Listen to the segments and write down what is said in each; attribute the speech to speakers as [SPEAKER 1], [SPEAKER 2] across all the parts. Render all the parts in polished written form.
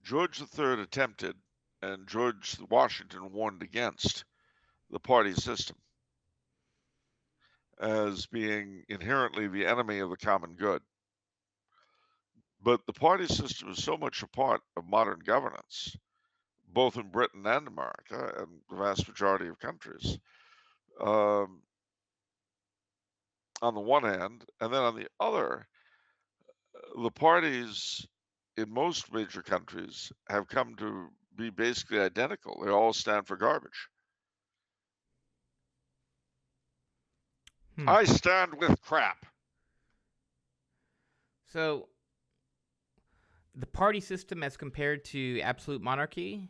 [SPEAKER 1] George III attempted, and George Washington warned against the party system as being inherently the enemy of the common good. But the party system is so much a part of modern governance, both in Britain and America and the vast majority of countries, um, on the one hand, and then on the other, the parties in most major countries have come to be basically identical. They all stand for garbage.
[SPEAKER 2] Hmm.
[SPEAKER 1] I stand with crap.
[SPEAKER 2] So the party system as compared to absolute monarchy.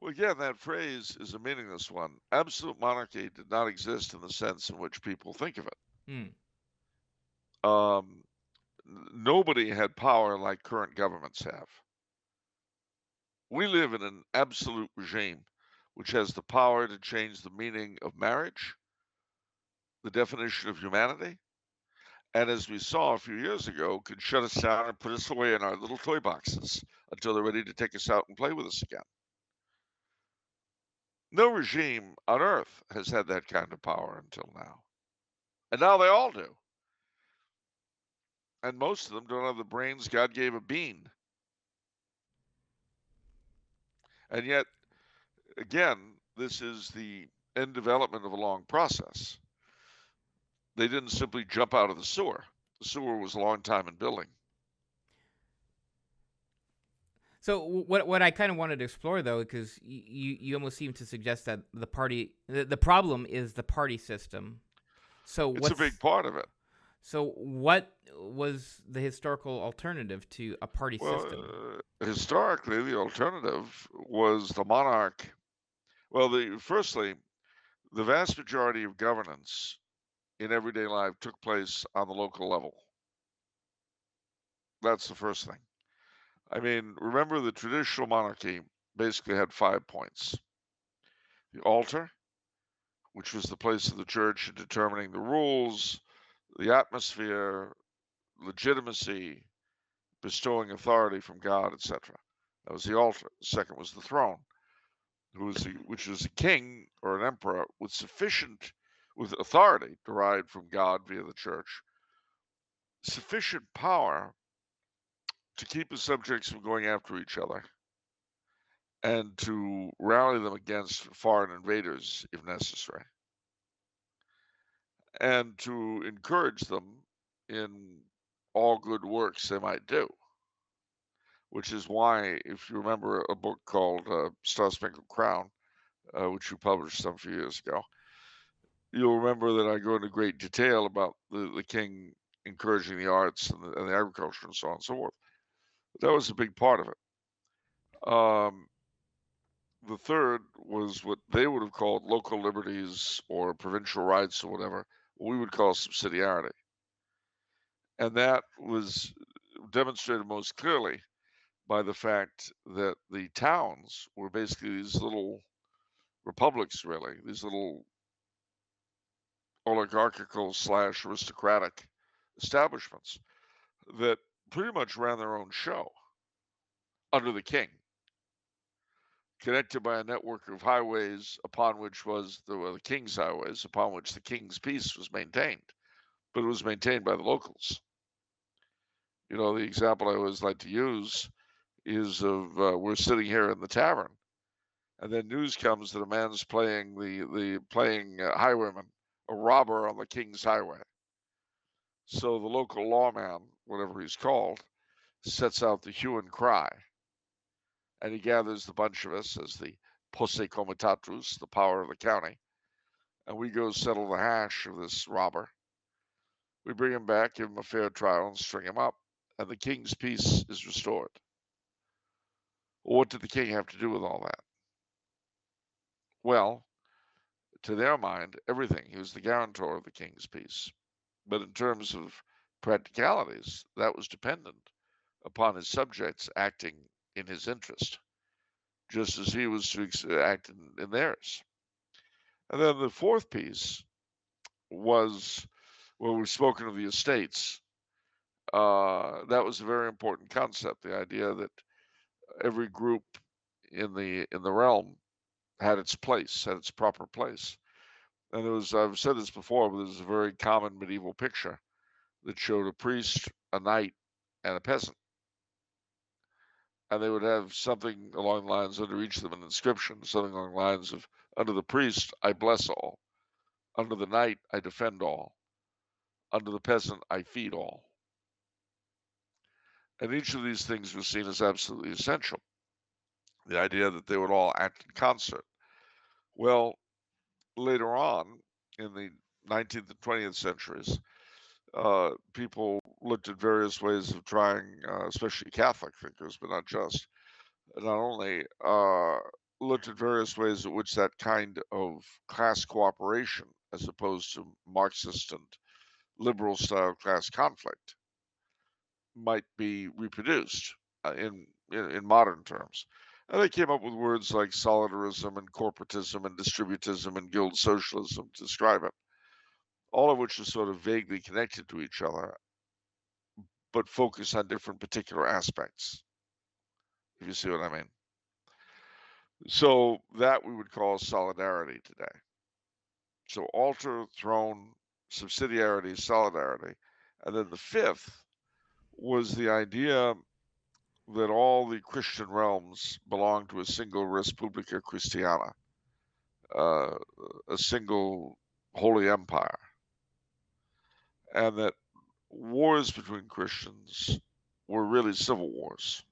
[SPEAKER 1] Well, again, that phrase is a meaningless one. Absolute monarchy did not exist in the sense in which people think of it.
[SPEAKER 2] Hmm.
[SPEAKER 1] Um, Nobody had power like current governments have. We live in an absolute regime which has the power to change the meaning of marriage, the definition of humanity, and as we saw a few years ago, could shut us down and put us away in our little toy boxes until they're ready to take us out and play with us again. No regime on earth has had that kind of power until now. And now they all do. And most of them don't have the brains God gave a bean. And yet, again, this is the end development of a long process. They didn't simply jump out of the sewer. The sewer was a long time in building.
[SPEAKER 2] So what I kind of wanted to explore though, because you almost seem to suggest that the problem is the party system. So
[SPEAKER 1] It's a big
[SPEAKER 2] what's
[SPEAKER 1] part of it.
[SPEAKER 2] so what was the historical alternative to a party
[SPEAKER 1] Well,
[SPEAKER 2] system?
[SPEAKER 1] historically, the alternative was the monarch. Well, firstly, the vast majority of governance in everyday life took place on the local level. That's the first thing. I mean, remember the traditional monarchy basically had 5 points: the altar, which was the place of the church in determining the rules, the atmosphere, legitimacy, bestowing authority from God, etc. That was the altar. The second was the throne, which was a king or an emperor with authority derived from God via the church, sufficient power to keep his subjects from going after each other and to rally them against foreign invaders if necessary, and to encourage them in all good works they might do. Which is why, if you remember a book called Star Spangled Crown, which you published some few years ago, you'll remember that I go into great detail about the king encouraging the arts and the agriculture and so on and so forth. That was a big part of it. The third was what they would have called local liberties or provincial rights or whatever, what we would call subsidiarity. And that was demonstrated most clearly by the fact that the towns were basically these little republics, really, these little oligarchical slash aristocratic establishments that pretty much ran their own show under the king, connected by a network of highways upon which was the king's highways, upon which the king's peace was maintained, but it was maintained by the locals. You know, the example I always like to use is of we're sitting here in the tavern, and then news comes that a man's playing the playing highwayman, a robber on the king's highway. So the local lawman, whatever he's called, sets out the hue and cry, and he gathers the bunch of us as the posse comitatus, the power of the county, and we go settle the hash of this robber. We bring him back, give him a fair trial, and string him up, and the king's peace is restored. Well, what did the king have to do with all that? Well, to their mind, everything. He was the guarantor of the king's peace. But in terms of practicalities, that was dependent upon his subjects acting in his interest, just as he was to act in theirs. And then the fourth piece was, well, we've spoken of the estates. That was a very important concept, the idea that every group in the realm had its place, had its proper place. And I've said this before, but there's a very common medieval picture that showed a priest, a knight, and a peasant. And they would have something along the lines under each of them, an inscription, something along the lines of, under the priest, I bless all. Under the knight, I defend all. Under the peasant, I feed all. And each of these things was seen as absolutely essential. The idea that they would all act in concert. Well, later on, in the 19th and 20th centuries, people looked at various ways of trying, especially Catholic thinkers, but not only looked at various ways in which that kind of class cooperation, as opposed to Marxist and liberal style class conflict, might be reproduced in modern terms. And they came up with words like solidarism and corporatism and distributism and guild socialism to describe it, all of which are sort of vaguely connected to each other, but focus on different particular aspects, if you see what I mean. So that we would call solidarity today. So altar, throne, subsidiarity, solidarity. And then the fifth was the idea that all the Christian realms belong to a single res publica Christiana, uh, a single holy empire, and that wars between Christians were really civil wars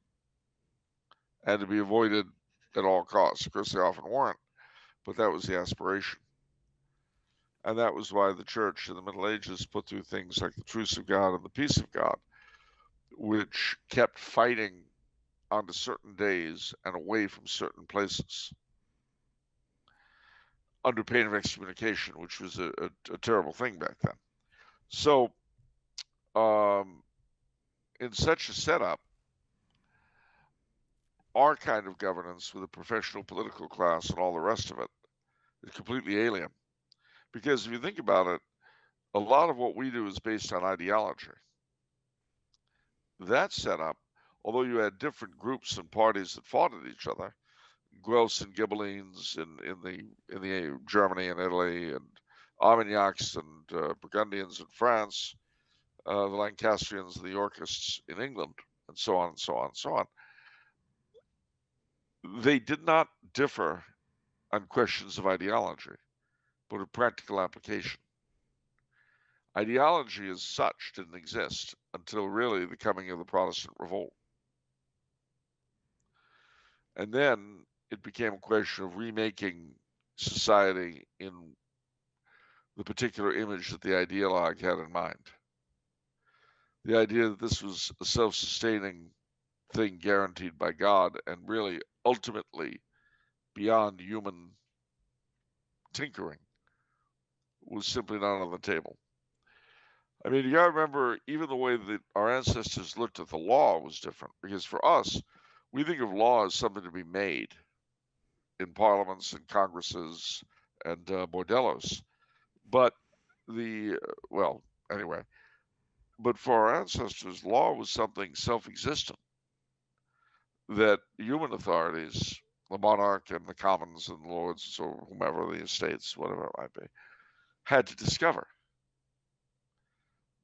[SPEAKER 1] and to be avoided at all costs. Of course, they often weren't, but that was the aspiration. And that was why the church in the Middle Ages put through things like the truce of God and the peace of God, which kept fighting onto certain days and away from certain places under pain of excommunication, which was a terrible thing back then. So, in such a setup, our kind of governance with a professional political class and all the rest of it is completely alien. Because if you think about it, a lot of what we do is based on ideology. That setup, although you had different groups and parties that fought at each other, Guelphs and Ghibellines in the Germany and Italy, and Armagnacs and Burgundians in France, the Lancastrians and the Yorkists in England, and so on and so on and so on. They did not differ on questions of ideology, but of practical application. Ideology as such didn't exist until really the coming of the Protestant revolt. And then it became a question of remaking society in the particular image that the ideologue had in mind. The idea that this was a self-sustaining thing guaranteed by God and really ultimately beyond human tinkering was simply not on the table. I mean, you gotta remember, even the way that our ancestors looked at the law was different, because for us, we think of law as something to be made in parliaments and congresses and bordellos. But well, anyway, but for our ancestors, law was something self-existent that human authorities, the monarch and the commons and the lords or whomever, the estates, whatever it might be, had to discover.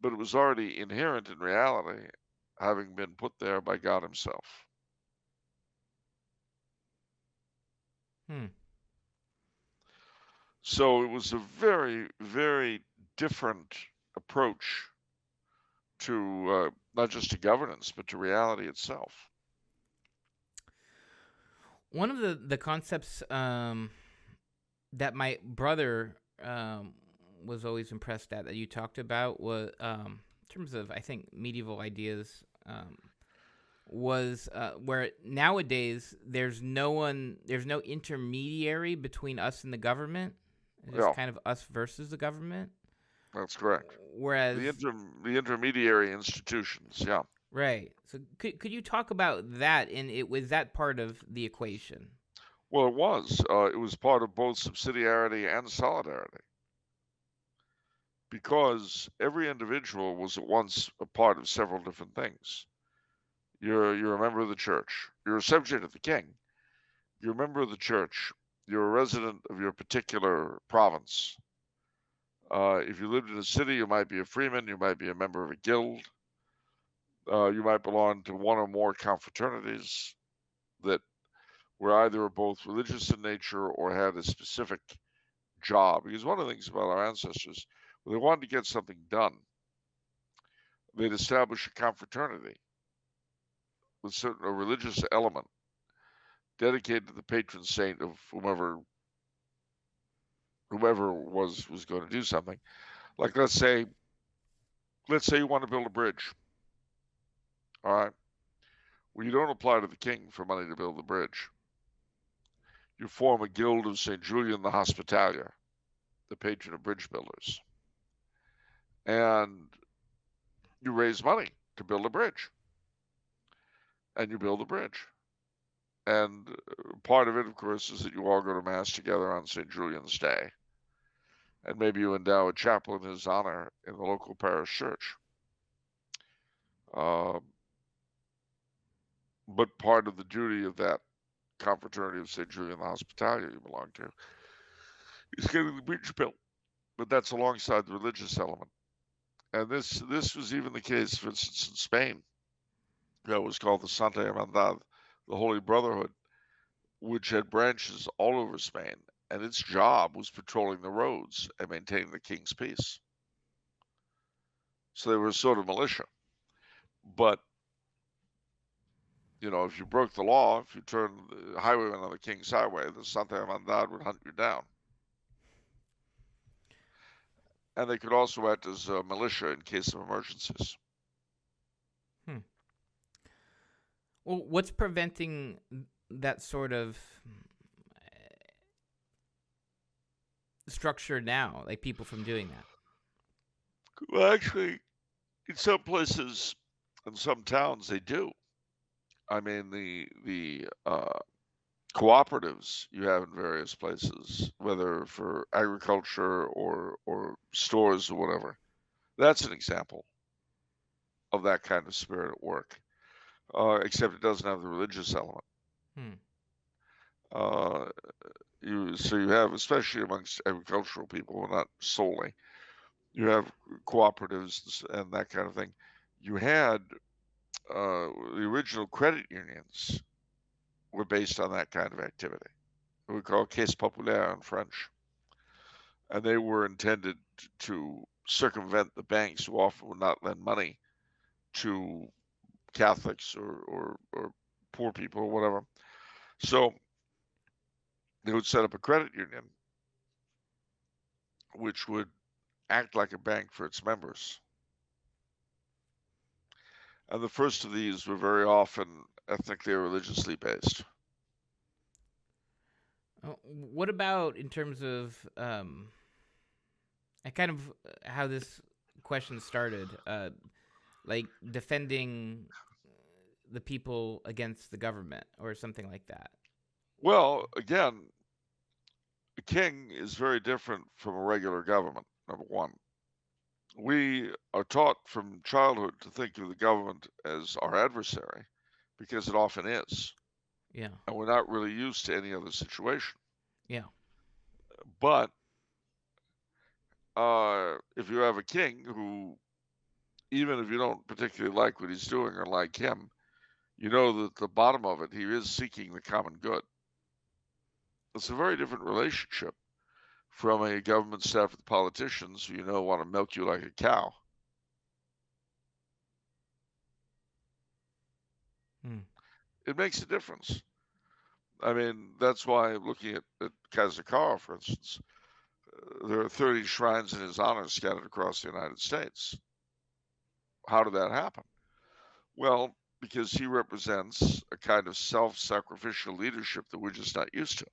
[SPEAKER 1] But it was already inherent in reality, having been put there by God himself.
[SPEAKER 2] Hmm.
[SPEAKER 1] So it was a very, very different approach to not just to governance, but to reality itself.
[SPEAKER 2] One of the concepts that my brother was always impressed at that you talked about was in terms of, I think, medieval ideas, was where nowadays there's no intermediary between us and the government. It's
[SPEAKER 1] Yeah,
[SPEAKER 2] kind of us versus the government.
[SPEAKER 1] that's correct.
[SPEAKER 2] Whereas
[SPEAKER 1] The intermediary institutions, yeah.
[SPEAKER 2] right. So could you talk about that? And was that part of the equation?
[SPEAKER 1] Well, it was. It was part of both subsidiarity and solidarity, because every individual was at once a part of several different things. You're a member of the church. You're a subject of the king. You're a member of the church. You're a resident of your particular province. If you lived in a city, you might be a freeman. You might be a member of a guild. You might belong to one or more confraternities that were either both religious in nature or had a specific job. Because one of the things about our ancestors, when they wanted to get something done, they'd establish a confraternity with certain a religious element dedicated to the patron saint of whomever was going to do something. Like let's say you want to build a bridge. All right. Well, you don't apply to the king for money to build the bridge. You form a guild of St. Julian the Hospitalier, the patron of bridge builders, and you raise money to build a bridge, and you build the bridge. And part of it, of course, is that you all go to Mass together on St. Julian's Day. And maybe you endow a chapel in his honor in the local parish church. Uh, but part of the duty of that confraternity of St. Julian the Hospitalier you belong to is getting the bridge built. But that's alongside the religious element. And this was even the case, for instance, in Spain. That was called the Santa Hermandad, the Holy Brotherhood, which had branches all over Spain, and its job was patrolling the roads and maintaining the king's peace. So they were a sort of militia. But, if you broke the law, if you turned the highwayman on the king's highway, the Santa Hermandad would hunt you down. And they could also act as a militia in case of emergencies.
[SPEAKER 2] Well, what's preventing that sort of structure now, like people from doing that?
[SPEAKER 1] Well, actually, in some places, in some towns, they do. I mean, the cooperatives you have in various places, whether for agriculture or stores or whatever. That's an example of that kind of spirit at work, except it doesn't have the religious element.
[SPEAKER 2] Hmm.
[SPEAKER 1] So you have, especially amongst agricultural people, well, not solely, you have cooperatives and that kind of thing. You had the original credit unions were based on that kind of activity. We call caisse populaire in French. And they were intended to circumvent the banks who often would not lend money to Catholics or poor people or whatever. So they would set up a credit union which would act like a bank for its members. And the first of these were very often ethnically or religiously based.
[SPEAKER 2] What about in terms of kind of how this question started, like defending the people against the government or something like that?
[SPEAKER 1] Well, again, a king is very different from a regular government, number one. We are taught from childhood to think of the government as our adversary because it often is.
[SPEAKER 2] Yeah.
[SPEAKER 1] And we're not really used to any other situation.
[SPEAKER 2] Yeah.
[SPEAKER 1] But if you have a king who, even if you don't particularly like what he's doing or like him, you know that at the bottom of it, he is seeking the common good. It's a very different relationship from a government staff with politicians who want to milk you like a cow. It makes a difference. I mean, that's why looking at Kazakara, for instance, there are 30 shrines in his honor scattered across the United States. How did that happen? Well, because he represents a kind of self-sacrificial leadership that we're just not used to.